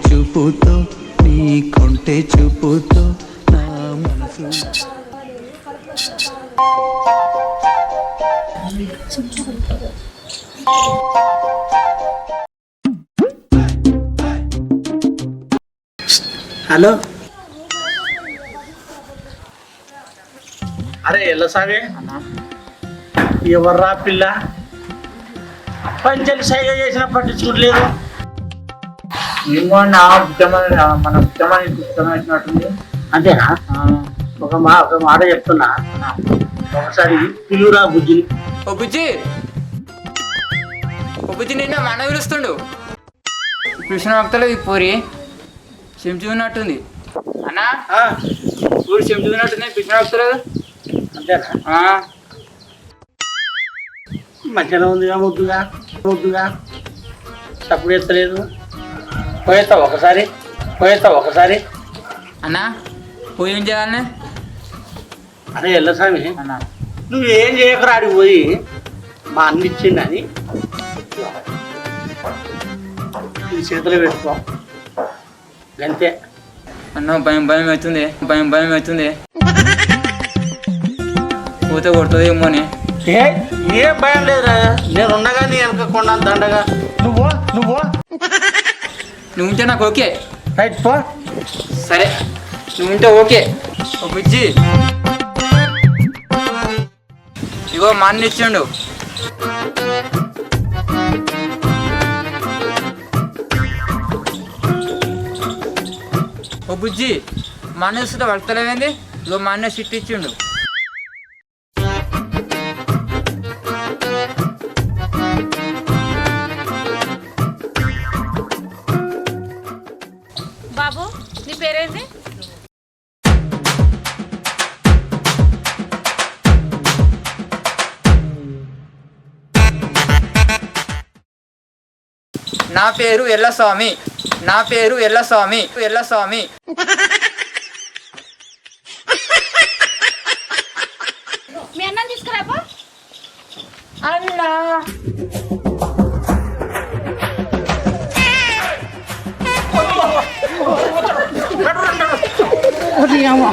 చూపుతో నీ కొంటె చూపుతో నా మనసు హలో అరే ఎల్లసామి ఎవర్రా పిల్ల పంచలు సైగ చేసిన పట్టించుకోవట్లేదు. ఏమో నా మన ఉద్యమానికి అంతేనా? ఒక మాట చెప్తున్నా, ఒకసారి పిలువురా బుజ్జిని. ఓ బుజ్జి నిన్న మన పిలుస్తుండు. కృష్ణ భక్తులు ఈ పూరి చెంచు ఉన్నట్టుంది అన్నా. పూరి చెంచు ఉన్నట్టుంది కృష్ణ భక్తులు. అంతేనా? మంచిగా ఉందిగా, ముద్దుగా తప్పుడు ఎత్తలేదు. పోయేస్తావు ఒకసారి అన్నా పోయి ఏం చేయాలనే? అరే ఎల్లసామి, అన్నా నువ్వేం చేయకరా, ఆడికి పోయి మా అన్ని ఇచ్చిందని ఈ చేతిలో పెట్టుకో అంతే. అన్న భయం అవుతుంది పోతే కొడుతుంది ఏమోని. ఏ భయం లేదురా, నేను ఉండగా నీ వెనక కొండ దండగా. నువ్వు నువ్వు ఉంటే నాకు ఓకే. రైట్ పో. సరే నువ్వు ఉంటే ఓకే. ఓ బుజ్జి ఇగో మా అన్న ఇచ్చిండు. ఓ బుజ్జి మా అన్న ఇస్తుంటే వర్తలేవేంది? ఇగో మా అన్న సిట్ ఇచ్చిండు. బాబు నీ పేరేంటి? నా పేరు ఎల్లస్వామి. మీ అన్నం తీసుకురాపా. అన్నా అమ్మ